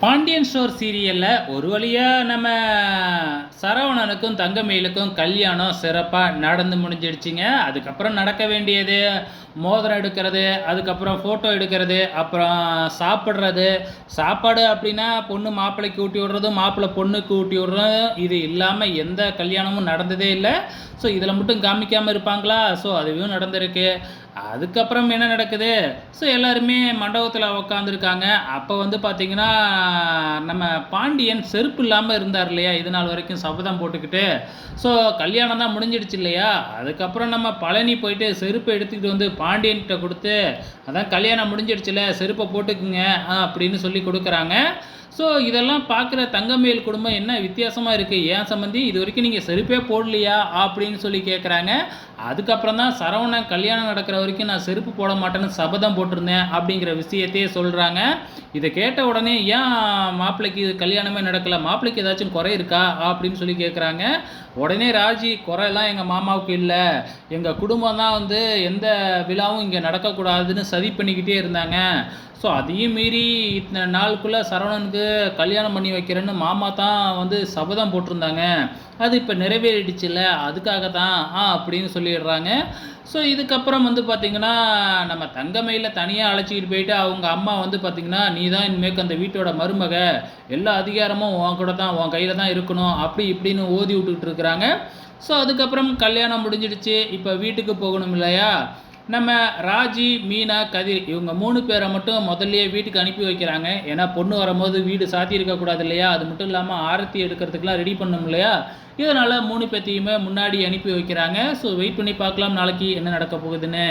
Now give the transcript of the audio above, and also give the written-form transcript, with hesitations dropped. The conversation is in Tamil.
பாண்டியன் ஸ்டோர் சீரியலில் ஒரு வழியாக நம்ம சரவணனுக்கும் தங்கமயிலுக்கும் கல்யாணம் சிறப்பாக நடந்து முடிஞ்சிடுச்சிங்க. அதுக்கப்புறம் நடக்க வேண்டியது மோதிரம் எடுக்கிறது, அதுக்கப்புறம் ஃபோட்டோ எடுக்கிறது, அப்புறம் சாப்பிட்றது. சாப்பாடு அப்படின்னா பொண்ணு மாப்பிள்ளைக்கு ஊட்டி விட்றதும், மாப்பிள்ளை பொண்ணுக்கு ஊட்டி விட்றதும், இது இல்லாமல் எந்த கல்யாணமும் நடந்ததே இல்லை. ஸோ இதில் மட்டும் காமிக்காமல் இருப்பாங்களா? ஸோ அதுவும் நடந்திருக்கு. அதுக்கப்புறம் என்ன நடக்குது? ஸோ எல்லாருமே மண்டபத்தில் உக்காந்துருக்காங்க. அப்போ வந்து பார்த்திங்கன்னா, நம்ம பாண்டியன் செருப்பு இல்லாமல் இருந்தார் இல்லையா, இது நாள் வரைக்கும் சபதம் போட்டுக்கிட்டு. ஸோ கல்யாணம் தான் முடிஞ்சிடுச்சு இல்லையா, அதுக்கப்புறம் நம்ம பழனி போயிட்டு செருப்பை எடுத்துக்கிட்டு வந்து பாண்டியன்கிட்ட கொடுத்து, அதான் கல்யாணம் முடிஞ்சிடுச்சுல செருப்பை போட்டுக்குங்க அப்படின்னு சொல்லி கொடுக்குறாங்க. ஸோ இதெல்லாம் பார்க்குற தங்கமயில் குடும்பம் என்ன வித்தியாசமாக இருக்குது, ஏன் சம்மந்தி இது வரைக்கும் நீங்கள் செருப்பே போடலையா அப்படின்னு சொல்லி கேட்குறாங்க. அதுக்கப்புறம் தான் சரவணன் கல்யாணம் நடக்கிற வரைக்கும் நான் செருப்பு போட மாட்டேன்னு சபதம் போட்டிருந்தேன் அப்படிங்கிற விஷயத்தையே சொல்கிறாங்க. இதை கேட்ட உடனே ஏன் மாப்பிள்ளைக்கு கல்யாணமே நடக்கலை, மாப்பிள்ளைக்கு ஏதாச்சும் குறை இருக்கா அப்படின்னு சொல்லி கேட்குறாங்க. உடனே ராஜி, குறையெல்லாம் எங்கள் மாமாவுக்கு இல்லை, எங்கள் குடும்பம் தான் வந்து எந்த விழாவும் இங்கே நடக்கக்கூடாதுன்னு சதி பண்ணிக்கிட்டே இருந்தாங்க. ஸோ அதையும் மீறி இத்தனை நாளுக்குள்ளே சரவணனுக்கு கல்யாணம் பண்ணி வைக்கிறேன்னு மாமா தான் வந்து சபதம் போட்டிருந்தாங்க, அது இப்போ நிறைவேறிடுச்சுல்ல, அதுக்காக தான் அப்படின்னு சொல்லிடுறாங்க. ஸோ இதுக்கப்புறம் வந்து பார்த்திங்கன்னா, நம்ம தங்கமயில தனியாக அழைச்சிக்கிட்டு போயிட்டு அவங்க அம்மா வந்து பார்த்திங்கன்னா, நீ தான் இனிமேற்கு அந்த வீட்டோட மருமக, எல்லா அதிகாரமும் உன் கூட தான், உன் கையில் தான் இருக்கணும் அப்படி இப்படின்னு ஓதி விட்டுக்கிட்டு இருக்கிறாங்க. ஸோ அதுக்கப்புறம் கல்யாணம் முடிஞ்சிடுச்சு. இப்போ வீட்டுக்கு போகணும் இல்லையா, நம்ம ராஜி, மீனா, கதிர் இவங்க 3 பேரை மட்டும் முதல்லையே வீட்டுக்கு அனுப்பி வைக்கிறாங்க. ஏன்னா பொண்ணு வரும்போது வீடு சாத்தி இருக்கக்கூடாது இல்லையா, அது மட்டும் இல்லாமல் ஆரத்தி எடுக்கிறதுக்கெலாம் ரெடி பண்ணணும் இல்லையா, இதனால் 3 பேர்த்தையுமே முன்னாடி அனுப்பி வைக்கிறாங்க. ஸோ வெயிட் பண்ணி பார்க்கலாம் நாளைக்கு என்ன நடக்க போகுதுன்னு.